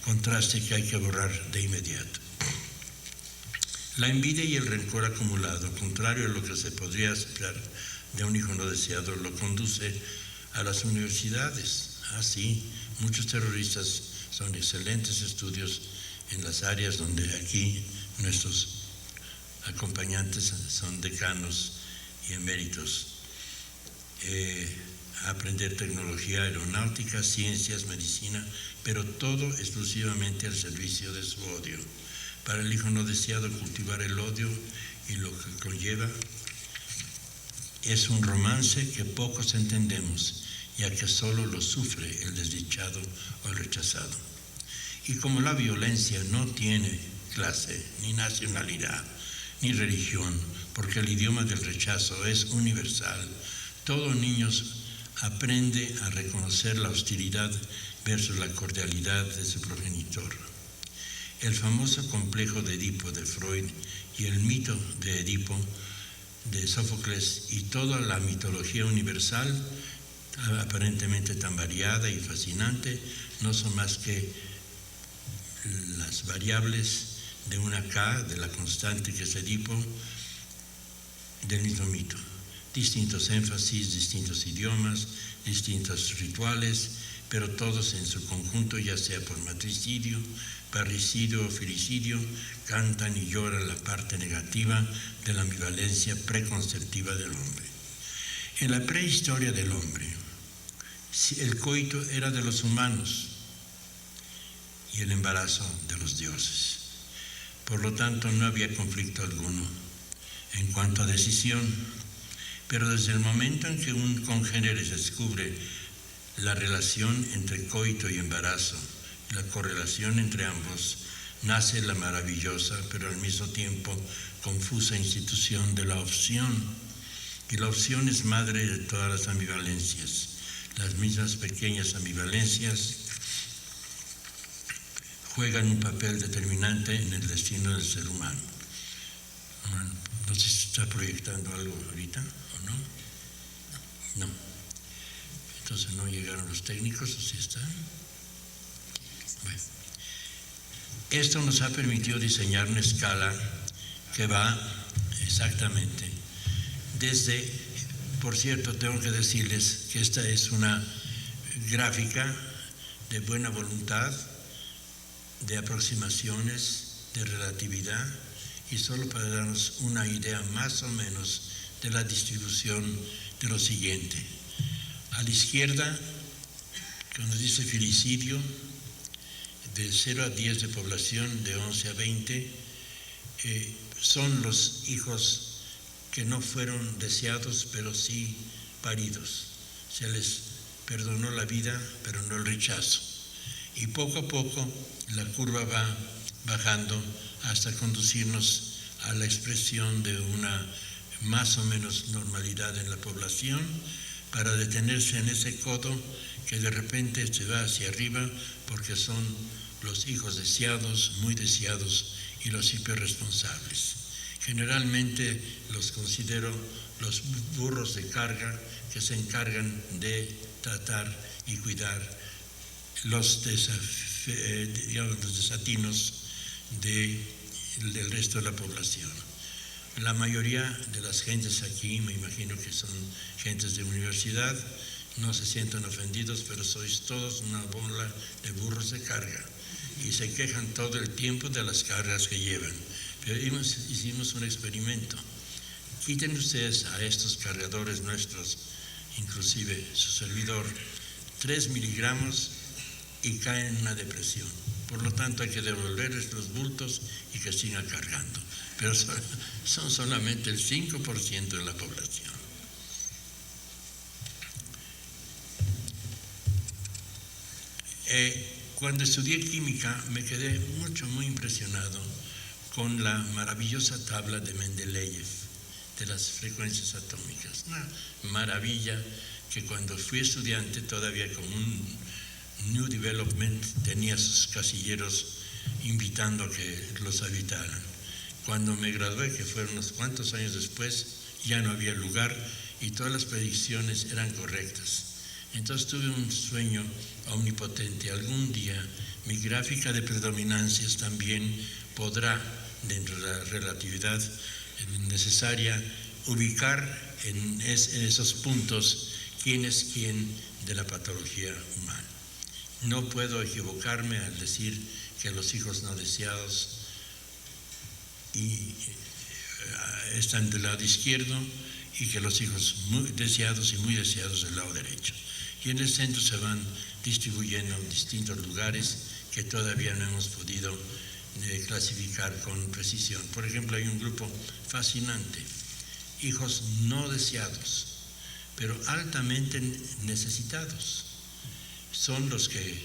contraste que hay que borrar de inmediato. La envidia y el rencor acumulado, contrario a lo que se podría esperar de un hijo no deseado, lo conduce a las universidades. Así, muchos terroristas son excelentes estudios en las áreas donde aquí nuestros acompañantes son decanos y eméritos. Aprender tecnología aeronáutica, ciencias, medicina, pero todo exclusivamente al servicio de su odio. Para el hijo no deseado, cultivar el odio y lo que conlleva es un romance que pocos entendemos, ya que solo lo sufre el desdichado o el rechazado. Y como la violencia no tiene clase, ni nacionalidad, ni religión, porque el idioma del rechazo es universal, todo niño aprende a reconocer la hostilidad versus la cordialidad de su progenitor. El famoso complejo de Edipo de Freud y el mito de Edipo de Sófocles y toda la mitología universal, aparentemente tan variada y fascinante, no son más que las variables de una K, de la constante que es Edipo, del mismo mito. Distintos énfasis, distintos idiomas, distintos rituales, pero todos en su conjunto, ya sea por matricidio, parricidio o filicidio, cantan y lloran la parte negativa de la ambivalencia preconceptiva del hombre. En la prehistoria del hombre, el coito era de los humanos y el embarazo de los dioses. Por lo tanto, no había conflicto alguno en cuanto a decisión. Pero desde el momento en que un congénere descubre la relación entre coito y embarazo, la correlación entre ambos, nace la maravillosa, pero al mismo tiempo confusa institución de la opción. Y la opción es madre de todas las ambivalencias. Las mismas pequeñas ambivalencias juegan un papel determinante en el destino del ser humano. No sé si está proyectando algo ahorita o no. No. Entonces no llegaron los técnicos, ¿o sí están? Bueno. Esto nos ha permitido diseñar una escala que va exactamente desde, por cierto, tengo que decirles que esta es una gráfica de buena voluntad, de aproximaciones, de relatividad, y solo para darnos una idea más o menos de la distribución de lo siguiente. A la izquierda, cuando dice filicidio, de 0 a 10 de población, de 11 a 20, son los hijos que no fueron deseados, pero sí paridos. Se les perdonó la vida, pero no el rechazo. Y poco a poco la curva va bajando hasta conducirnos a la expresión de una más o menos normalidad en la población, para detenerse en ese codo que de repente se va hacia arriba, porque son los hijos deseados, muy deseados, y los hiperresponsables. Generalmente los considero los burros de carga que se encargan de tratar y cuidar los desatinos del resto de la población. La mayoría de las gentes aquí, me imagino que son gentes de universidad, no se sientan ofendidos, pero sois todos una bola de burros de carga y se quejan todo el tiempo de las cargas que llevan. Pero hicimos un experimento. Quiten ustedes a estos cargadores nuestros, inclusive su servidor, 3 miligramos y caen en una depresión. Por lo tanto, hay que devolverles los bultos y que sigan cargando. Pero son solamente el 5% de la población. Cuando estudié química me quedé muy impresionado con la maravillosa tabla de Mendeleev de las frecuencias atómicas. Una maravilla que cuando fui estudiante todavía con un New Development tenía sus casilleros invitando a que los habitaran. Cuando me gradué, que fueron unos cuantos años después, ya no había lugar y todas las predicciones eran correctas. Entonces tuve un sueño omnipotente. Algún día Mi gráfica de predominancias también podrá, dentro de la relatividad necesaria, ubicar en esos puntos quién es quién de la patología humana. No puedo equivocarme al decir que los hijos no deseados están del lado izquierdo y que los hijos muy deseados y muy deseados del lado derecho. Y en el centro se van distribuyendo en distintos lugares que todavía no hemos podido clasificar con precisión. Por ejemplo, hay un grupo fascinante, hijos no deseados, pero altamente necesitados. Son los que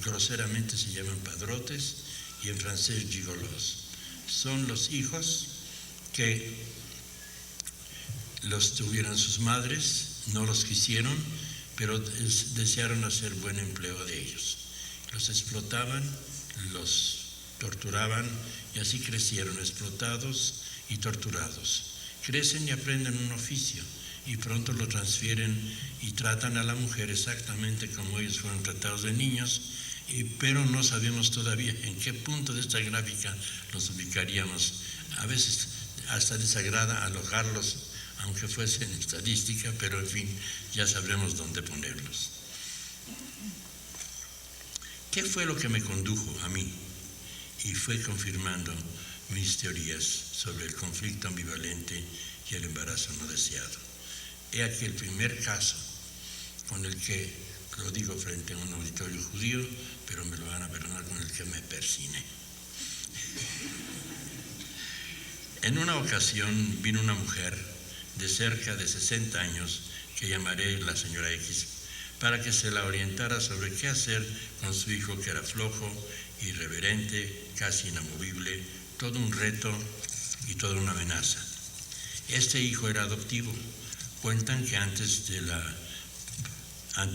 groseramente se llaman padrotes y en francés gigolos. Son los hijos que los tuvieron sus madres, no los quisieron, pero desearon hacer buen empleo de ellos. Los explotaban, los torturaban y así crecieron explotados y torturados. Crecen y aprenden un oficio y pronto lo transfieren y tratan a la mujer exactamente como ellos fueron tratados de niños, pero no sabemos todavía en qué punto de esta gráfica los ubicaríamos. A veces hasta desagrada alojarlos, aunque fuese en estadística, pero en fin, ya sabremos dónde ponerlos. ¿Qué fue lo que me condujo a mí? Y fue confirmando mis teorías sobre el conflicto ambivalente y el embarazo no deseado. He aquí el primer caso con el que, lo digo frente a un auditorio judío, pero me lo van a perdonar, con el que me persiné. En una ocasión vino una mujer de cerca de 60 años, que llamaré la señora X, para que se la orientara sobre qué hacer con su hijo, que era flojo, irreverente, casi inamovible, todo un reto y toda una amenaza. Este hijo era adoptivo. Cuentan que ante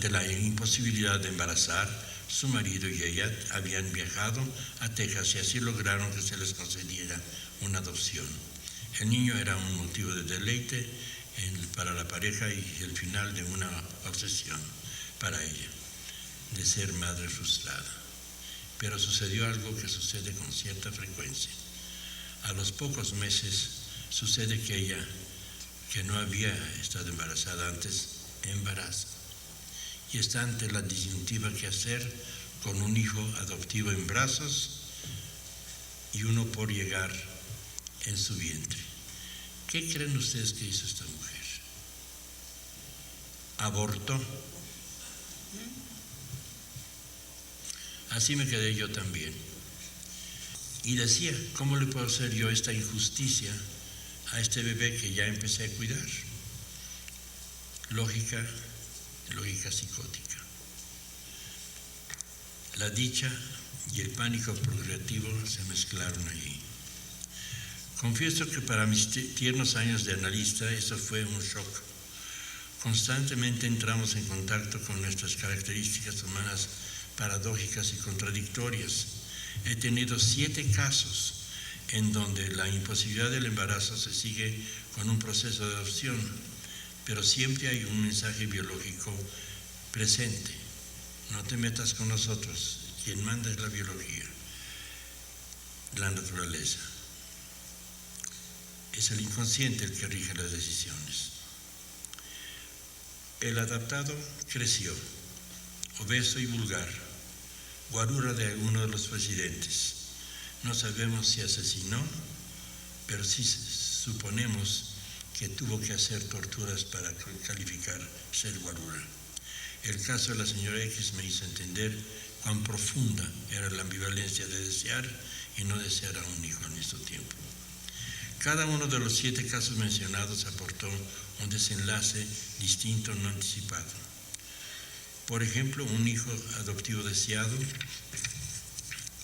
la imposibilidad de embarazar, su marido y ella habían viajado a Texas y así lograron que se les concediera una adopción. El niño era un motivo de deleite para la pareja y el final de una obsesión para ella, de ser madre frustrada. Pero sucedió algo que sucede con cierta frecuencia. A los pocos meses sucede que ella, que no había estado embarazada antes, embaraza. Y está ante la disyuntiva que hacer con un hijo adoptivo en brazos y uno por llegar en su vientre. ¿Qué creen ustedes que hizo esta mujer? Abortó. Así me quedé yo también. Y decía, ¿cómo le puedo hacer yo esta injusticia a este bebé que ya empecé a cuidar? Lógica psicótica. La dicha y el pánico progresivo se mezclaron allí. Confieso que para mis tiernos años de analista eso fue un shock. Constantemente entramos en contacto con nuestras características humanas paradójicas y contradictorias. He tenido 7 casos en donde la imposibilidad del embarazo se sigue con un proceso de adopción, pero siempre hay un mensaje biológico presente. No te metas con nosotros, quien manda es la biología, la naturaleza. Es el inconsciente el que rige las decisiones. El adoptado creció, obeso y vulgar, guarura de uno de los presidentes. No sabemos si asesinó, pero sí suponemos que tuvo que hacer torturas para calificar ser guarura. El caso de la señora X me hizo entender cuán profunda era la ambivalencia de desear y no desear a un hijo al mismo tiempo. Cada uno de los 7 casos mencionados aportó un desenlace distinto no anticipado. Por ejemplo, un hijo adoptivo deseado,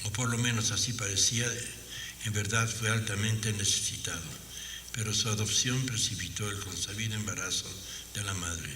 o por lo menos así parecía, en verdad fue altamente necesitado, pero su adopción precipitó el consabido embarazo de la madre.